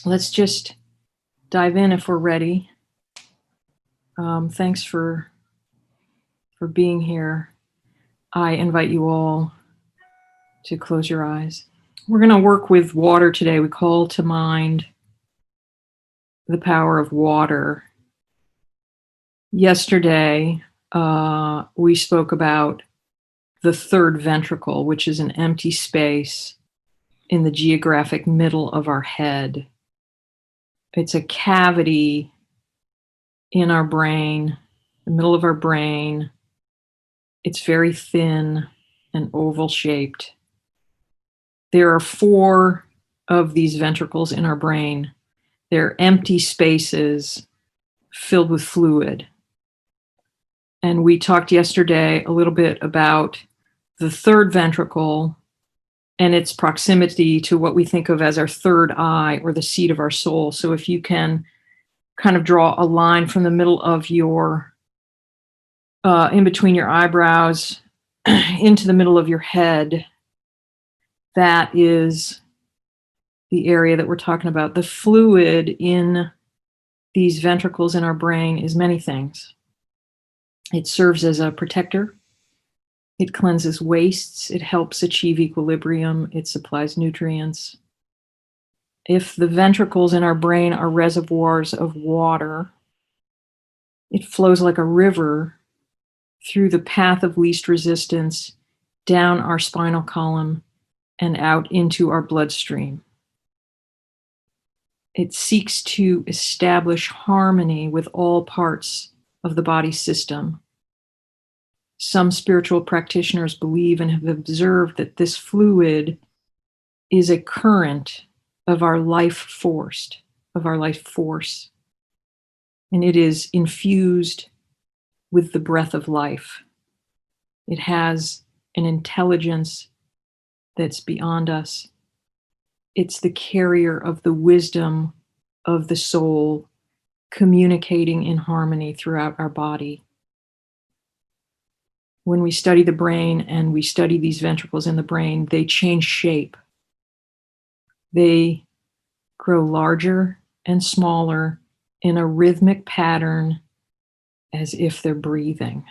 Let's just dive in if we're ready. Thanks for being here. I invite you all to close your eyes. We're going to work with water today. We call to mind the power of water. Yesterday, we spoke about the third ventricle, which is an empty space in the geographic middle of our head. It's a cavity in our brain, the middle of our brain. It's very thin and oval shaped. There are 4 of these ventricles in our brain. They're empty spaces filled with fluid. And we talked yesterday a little bit about the third ventricle and its proximity to what we think of as our third eye or the seat of our soul. So if you can kind of draw a line from the middle of your, in between your eyebrows, into the middle of your head, that is the area that we're talking about. The fluid in these ventricles in our brain is many things. It serves as a protector. It cleanses wastes. It helps achieve equilibrium. It supplies nutrients. If the ventricles in our brain are reservoirs of water, it flows like a river through the path of least resistance, down our spinal column, and out into our bloodstream. It seeks to establish harmony with all parts of the body system. Some spiritual practitioners believe and have observed that this fluid is a current of our life force, and it is infused with the breath of life. It has an intelligence that's beyond us. It's the carrier of the wisdom of the soul, communicating in harmony throughout our body. When we study the brain and we study these ventricles in the brain, they change shape. They grow larger and smaller in a rhythmic pattern as if they're breathing.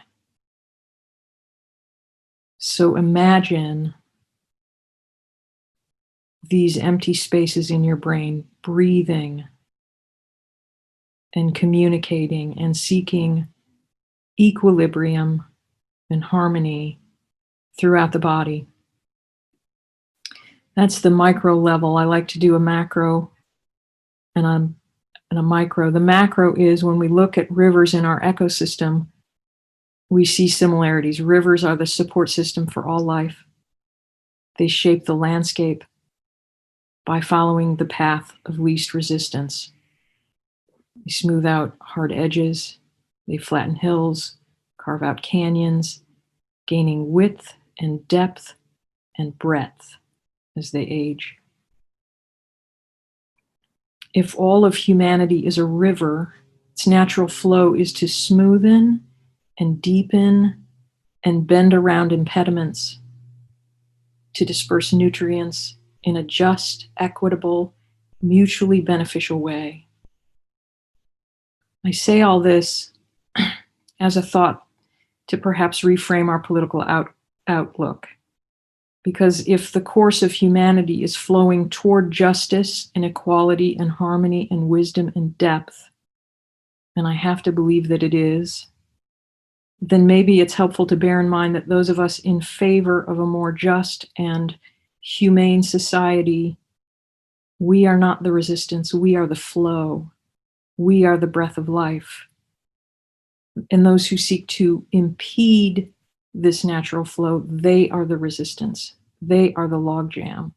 So imagine these empty spaces in your brain breathing and communicating and seeking equilibrium and harmony throughout the body. That's the micro level. I like to do a macro and a micro. The macro is when we look at rivers in our ecosystem, we see similarities. Rivers are the support system for all life. They shape the landscape by following the path of least resistance. They smooth out hard edges. They flatten hills, carve out canyons, gaining width and depth and breadth as they age. If all of humanity is a river, its natural flow is to smoothen and deepen and bend around impediments, to disperse nutrients in a just, equitable, mutually beneficial way. I say all this as a thought to perhaps reframe our political outlook. Because if the course of humanity is flowing toward justice and equality and harmony and wisdom and depth, and I have to believe that it is, then maybe it's helpful to bear in mind that those of us in favor of a more just and humane society, we are not the resistance, we are the flow, we are the breath of life. And those who seek to impede this natural flow, they are the resistance. They are the logjam.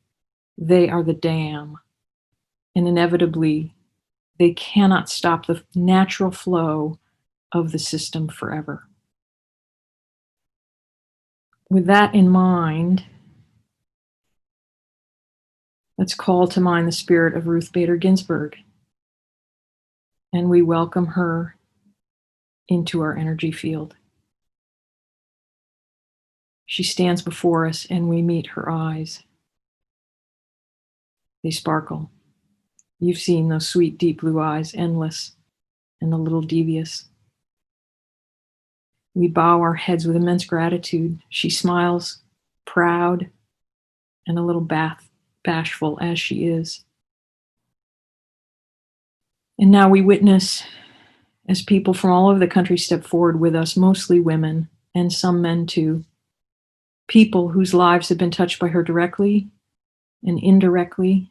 They are the dam. And inevitably, they cannot stop the natural flow of the system forever. With that in mind, let's call to mind the spirit of Ruth Bader Ginsburg. And we welcome her into our energy field. She stands before us and we meet her eyes. They sparkle. You've seen those sweet, deep blue eyes, endless and a little devious. We bow our heads with immense gratitude. She smiles, proud and a little bashful as she is. And now we witness as people from all over the country step forward with us, mostly women and some men too, people whose lives have been touched by her directly and indirectly,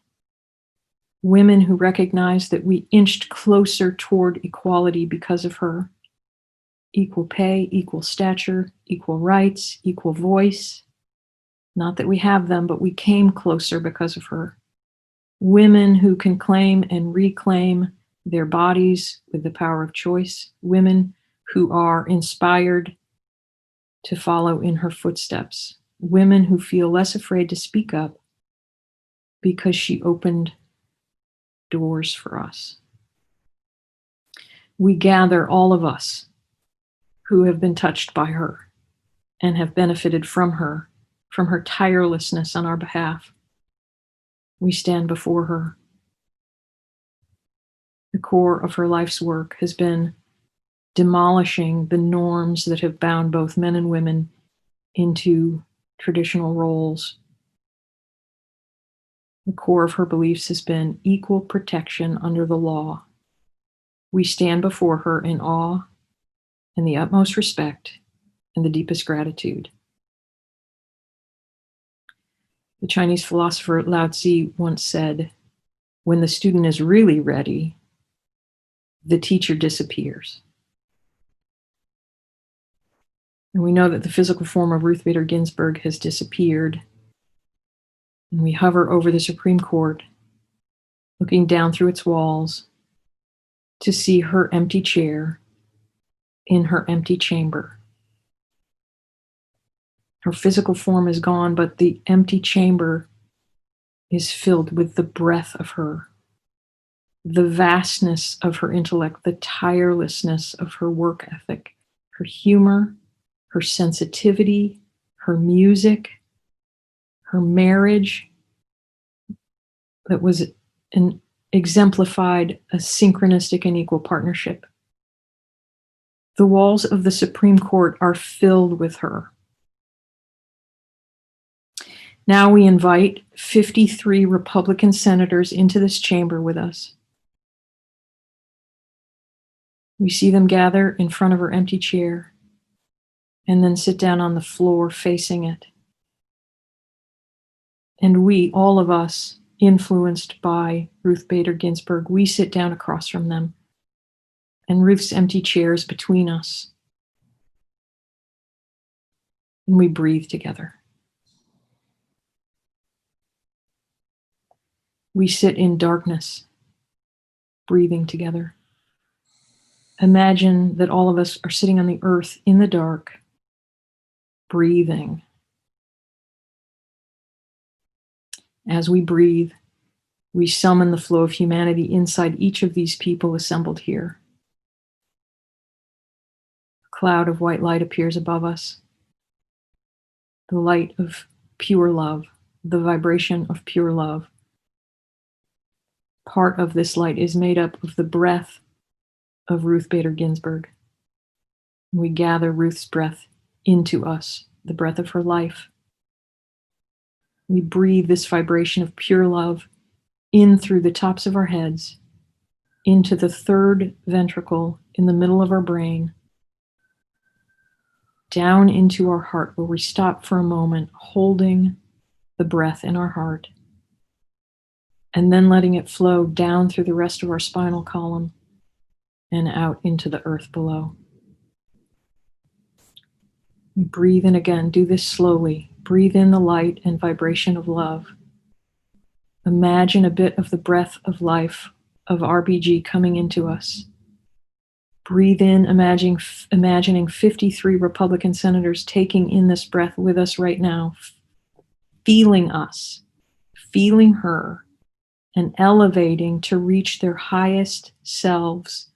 women who recognize that we inched closer toward equality because of her. Equal pay, equal stature, equal rights, equal voice. Not that we have them, but we came closer because of her. Women who can claim and reclaim their bodies with the power of choice. Women who are inspired to follow in her footsteps. Women who feel less afraid to speak up because she opened doors for us. We gather, all of us who have been touched by her and have benefited from her tirelessness on our behalf. We stand before her. The core of her life's work has been demolishing the norms that have bound both men and women into traditional roles. The core of her beliefs has been equal protection under the law. We stand before her in awe, in the utmost respect, and the deepest gratitude. The Chinese philosopher Lao Tzu once said, "When the student is really ready, the teacher disappears." And we know that the physical form of Ruth Bader Ginsburg has disappeared. And we hover over the Supreme Court, looking down through its walls to see her empty chair in her empty chamber. Her physical form is gone, but the empty chamber is filled with the breath of her, the vastness of her intellect, the tirelessness of her work ethic, her humor, her sensitivity, her music, her marriage that was exemplified a synchronistic and equal partnership. The walls of the Supreme Court are filled with her. Now we invite 53 Republican senators into this chamber with us. We see them gather in front of her empty chair and then sit down on the floor facing it. And we, all of us, influenced by Ruth Bader Ginsburg, we sit down across from them, and Ruth's empty chair is between us. And we breathe together. We sit in darkness, breathing together. Imagine that all of us are sitting on the earth in the dark, breathing. As we breathe, we summon the flow of humanity inside each of these people assembled here. A cloud of white light appears above us. The light of pure love, the vibration of pure love. Part of this light is made up of the breath of Ruth Bader Ginsburg. We gather Ruth's breath into us, the breath of her life. We breathe this vibration of pure love in through the tops of our heads, into the third ventricle in the middle of our brain, down into our heart, where we stop for a moment, holding the breath in our heart, and then letting it flow down through the rest of our spinal column and out into the earth below. Breathe in again. Do this slowly. Breathe in the light and vibration of love. Imagine a bit of the breath of life of RBG coming into us. Breathe in, imagining 53 Republican senators taking in this breath with us right now, feeling us, feeling her, and elevating to reach their highest selves.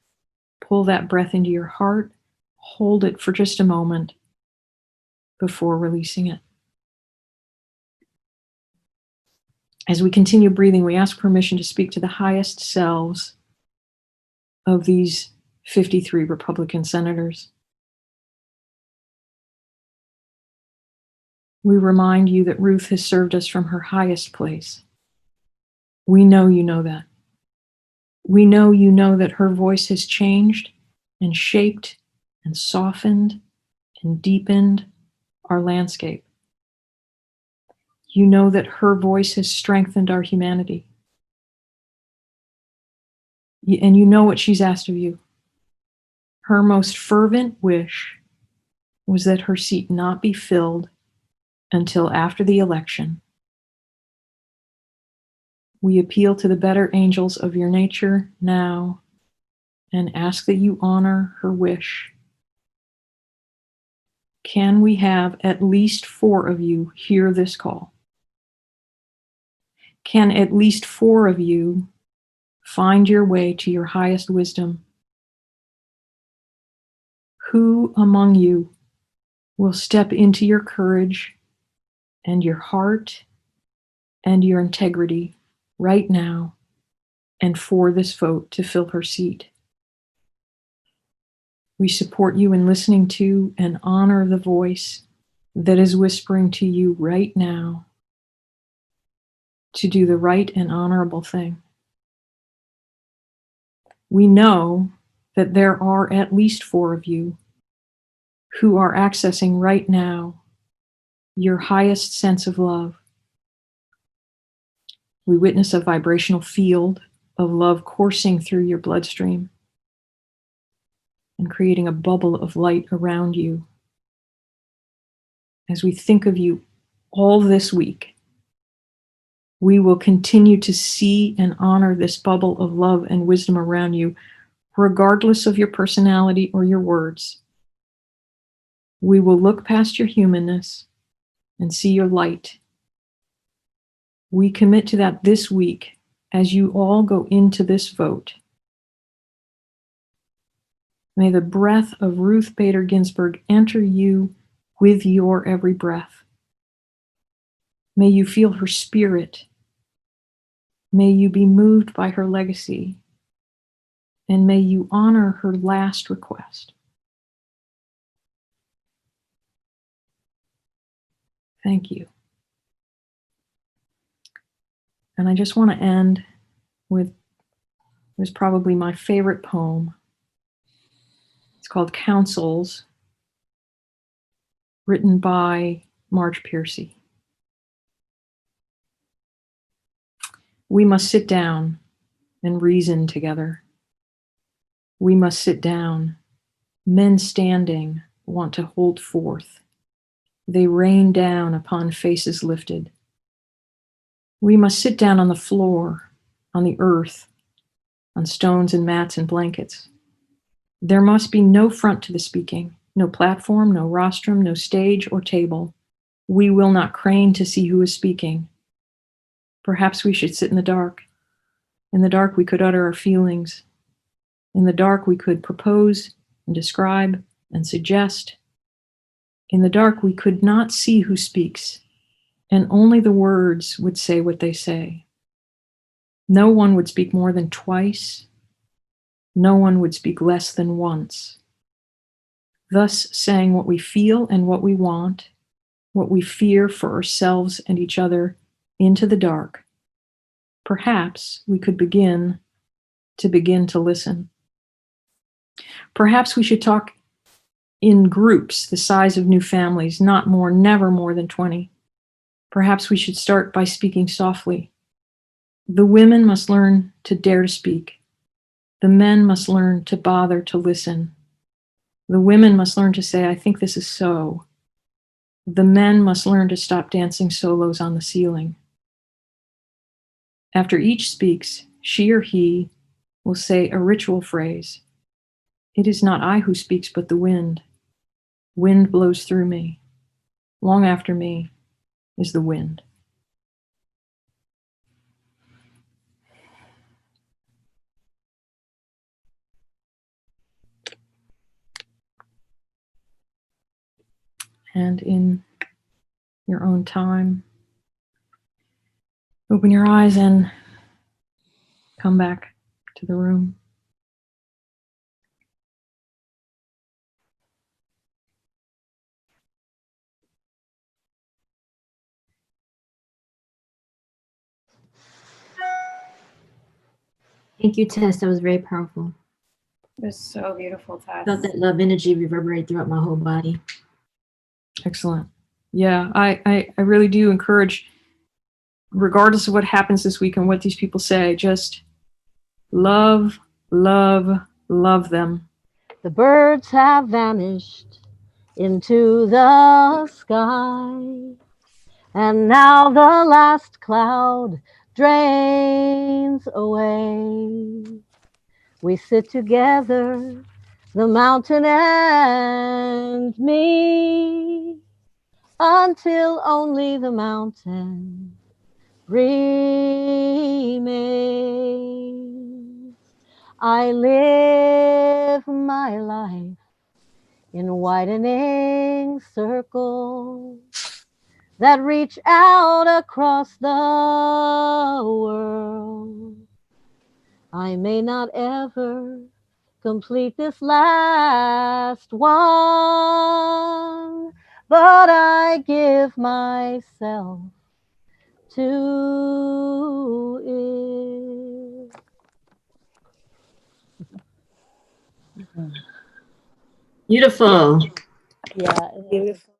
Pull that breath into your heart, hold it for just a moment before releasing it. As we continue breathing, we ask permission to speak to the highest selves of these 53 Republican senators. We remind you that Ruth has served us from her highest place. We know you know that. We know you know that her voice has changed and shaped and softened and deepened our landscape. You know that her voice has strengthened our humanity. And you know what she's asked of you. Her most fervent wish was that her seat not be filled until after the election. We appeal to the better angels of your nature now and ask that you honor her wish. Can we have at least 4 of you hear this call? Can at least 4 of you find your way to your highest wisdom? Who among you will step into your courage and your heart and your integrity right now and for this vote to fill her seat? We support you in listening to and honor the voice that is whispering to you right now to do the right and honorable thing. We know that there are at least 4 of you who are accessing right now your highest sense of love. We witness a vibrational field of love coursing through your bloodstream and creating a bubble of light around you. As we think of you all this week, we will continue to see and honor this bubble of love and wisdom around you, regardless of your personality or your words. We will look past your humanness and see your light. We commit to that this week as you all go into this vote. May the breath of Ruth Bader Ginsburg enter you with your every breath. May you feel her spirit. May you be moved by her legacy. And may you honor her last request. Thank you. And I just want to end with what's probably my favorite poem. It's called Counsels, written by Marge Piercy. We must sit down and reason together. We must sit down. Men standing want to hold forth. They rain down upon faces lifted. We must sit down on the floor, on the earth, on stones and mats and blankets. There must be no front to the speaking, no platform, no rostrum, no stage or table. We will not crane to see who is speaking. Perhaps we should sit in the dark. In the dark, we could utter our feelings. In the dark, we could propose and describe and suggest. In the dark, we could not see who speaks, and only the words would say what they say. No one would speak more than twice. No one would speak less than once. Thus saying what we feel and what we want, what we fear for ourselves and each other into the dark. Perhaps we could begin to listen. Perhaps we should talk in groups the size of new families, not more, never more than 20. Perhaps we should start by speaking softly. The women must learn to dare to speak. The men must learn to bother to listen. The women must learn to say, I think this is so. The men must learn to stop dancing solos on the ceiling. After each speaks, she or he will say a ritual phrase. It is not I who speaks, but the wind. Wind blows through me. Long after me is the wind. And in your own time, Open your eyes and come back to the room. Thank you, Tess. That was very powerful. It was so beautiful, Tess. Felt that love energy reverberate throughout my whole body. Excellent. Yeah, I really do encourage, regardless of what happens this week and what these people say, just love, love, love them. The birds have vanished into the sky, and now the last cloud drains away. We sit together, the mountain and me, until only the mountain remains. I live my life in widening circles that reach out across the world. I may not ever complete this last one, but I give myself to it. Beautiful. Yeah. Beautiful.